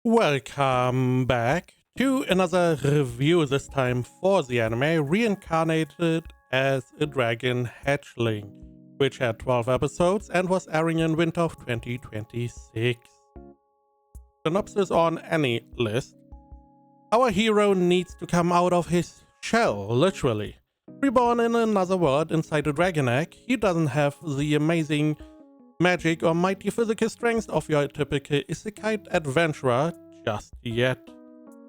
Welcome back to another review, this time for the anime Reincarnated as a Dragon Hatchling, which had 12 episodes and was airing in winter of 2026. Synopsis on any list. Our hero needs to come out of his shell, literally. Reborn in another world inside a dragon egg, he doesn't have the amazing magic or mighty physical strength of your typical isekai adventurer just yet.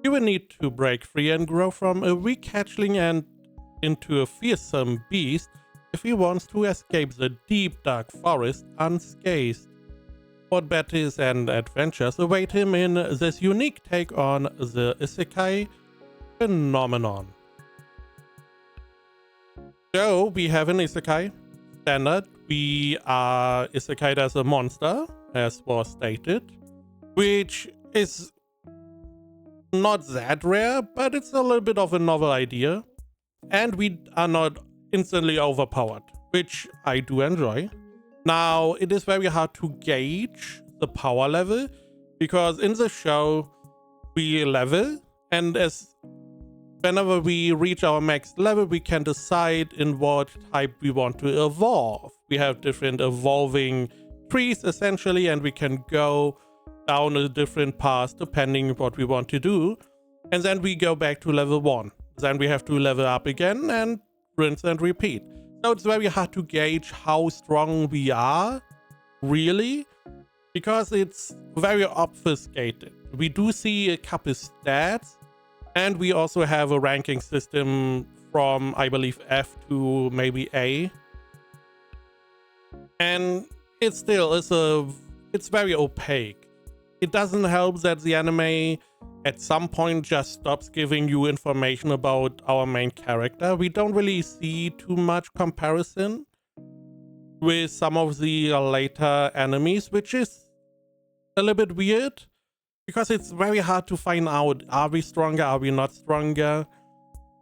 You will need to break free and grow from a weak hatchling and into a fearsome beast if he wants to escape the deep dark forest unscathed. What battles and adventures await him in this unique take on the isekai phenomenon. So we have an isekai standard. We are isekai as a monster, as was stated, which is not that rare, but it's a little bit of a novel idea. And we are not instantly overpowered, which I do enjoy. Now, it is very hard to gauge the power level, because in the show, we level, and whenever we reach our max level, we can decide in what type we want to evolve. We have different evolving trees, essentially, and we can go down a different path depending on what we want to do. And then we go back to level 1. Then we have to level up again and rinse and repeat. So it's very hard to gauge how strong we are, really, because it's very obfuscated. We do see a couple stats, and we also have a ranking system from, I believe, F to maybe A. And it's very opaque. It doesn't help that the anime at some point just stops giving you information about our main character. We don't really see too much comparison with some of the later enemies, which is a little bit weird, because it's very hard to find out, are we stronger, are we not stronger?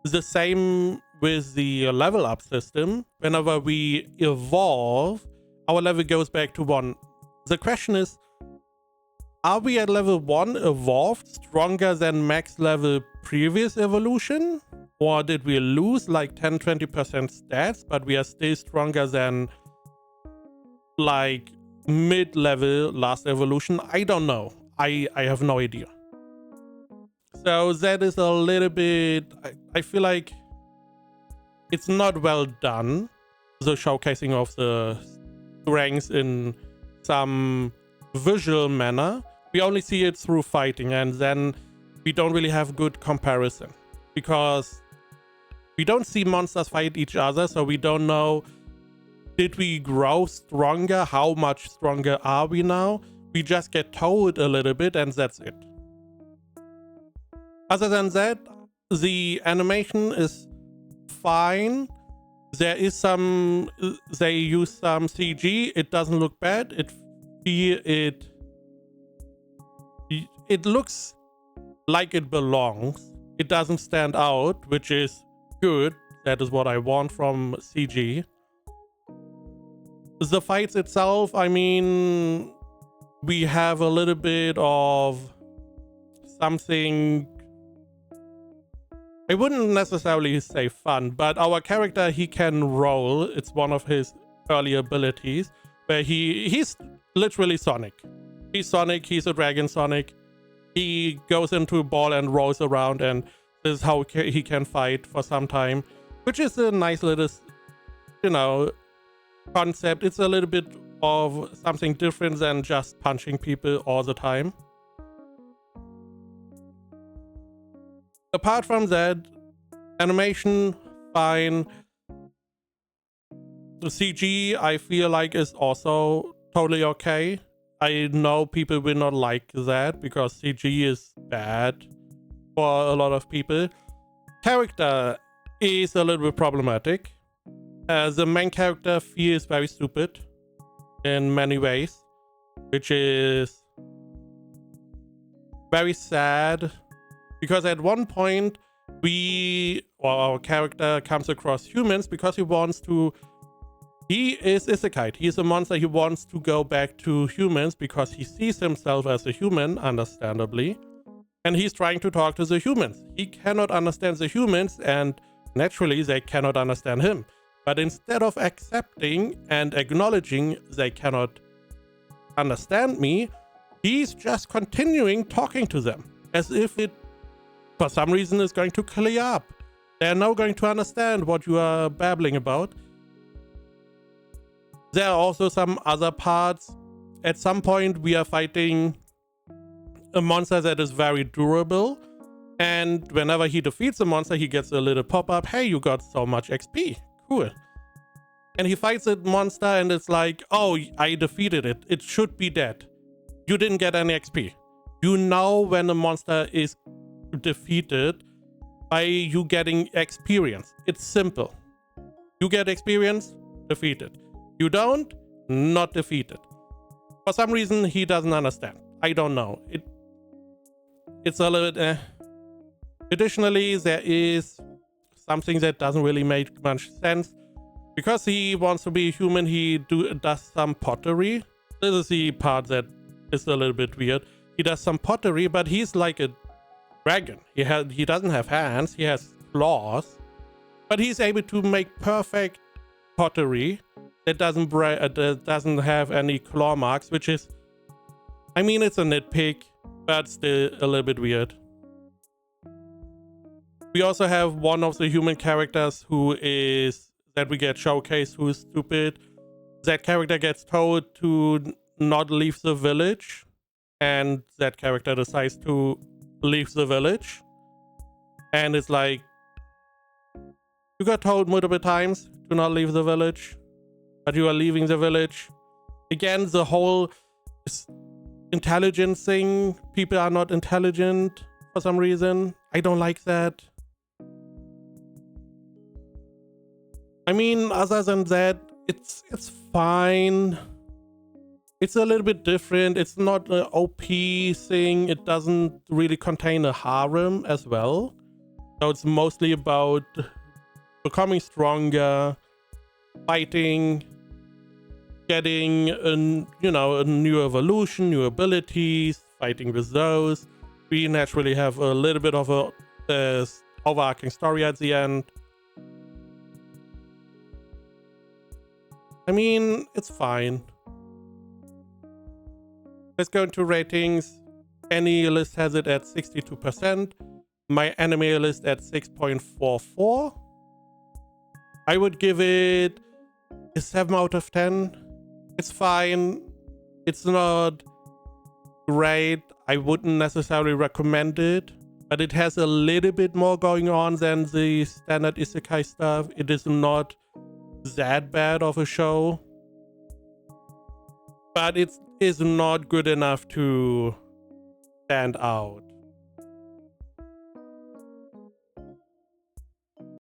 The same with the level up system. Whenever we evolve, our level goes back to 1. The question is, are we at level 1 evolved stronger than max level previous evolution? Or did we lose like 10-20% stats, but we are still stronger than like mid-level last evolution? I don't know. I have no idea. So that is a little bit, I feel like it's not well done, the showcasing of the strengths in some visual manner. We only see it through fighting, and then we don't really have good comparison, because we don't see monsters fight each other, so we don't know, did we grow stronger? How much stronger are we now? We just get told a little bit, and that's it. Other than that, the animation is fine. There is they use some CG. It doesn't look bad. It looks like it belongs. It doesn't stand out, which is good. That is what I want from CG. The fights itself, I mean, we have a little bit of something, I wouldn't necessarily say fun, but our character, he can roll. It's one of his early abilities, where he's literally Sonic. He's Sonic, he's a Dragon Sonic. He goes into a ball and rolls around, and this is how he can fight for some time, which is a nice little, concept. It's a little bit of something different than just punching people all the time. Apart from that, animation, fine. The CG, I feel like, is also totally okay. I know people will not like that, because CG is bad for a lot of people. Character is a little bit problematic. The main character feels very stupid in many ways, which is very sad, because at one point our character comes across humans because he wants to He is isekai. He is a monster. He wants to go back to humans because he sees himself as a human, understandably. And he's trying to talk to the humans. He cannot understand the humans, and naturally they cannot understand him. But instead of accepting and acknowledging they cannot understand me, he's just continuing talking to them as if it, for some reason, is going to clear up. They're now going to understand what you are babbling about. There are also some other parts. At some point, we are fighting a monster that is very durable, and whenever he defeats a monster, he gets a little pop-up, hey, you got so much XP, cool. And he fights a monster and it's like, oh, I defeated it, it should be dead, you didn't get any XP. You know when a monster is defeated by you getting experience. It's simple. You get experience, defeated. You don't, not defeated. For some reason he doesn't understand. I don't know. It's a little bit Additionally, there is something that doesn't really make much sense. Because he wants to be human, he does some pottery. This is the part that is a little bit weird. He does some pottery, but he's like a dragon. He doesn't have hands, he has claws. But he's able to make perfect pottery that doesn't have any claw marks, which is, I mean, it's a nitpick, but still a little bit weird. We also have one of the human characters that we get showcased who is stupid. That character gets told to not leave the village, and that character decides to leave the village. And it's like, you got told multiple times to not leave the village, but you are leaving the village. Again, the whole intelligence thing, people are not intelligent for some reason. I don't like that. I mean, other than that, it's fine. It's a little bit different. It's not an OP thing. It doesn't really contain a harem as well. So it's mostly about becoming stronger, fighting, getting a new evolution, new abilities, fighting with those. We naturally have a little bit of a overarching story at the end. I mean, it's fine. Let's go into ratings. Any list has it at 62%. My anime list at 6.44. I would give it a 7 out of 10. It's fine. It's not great. I wouldn't necessarily recommend it, but it has a little bit more going on than the standard isekai stuff. It is not that bad of a show, but it is not good enough to stand out.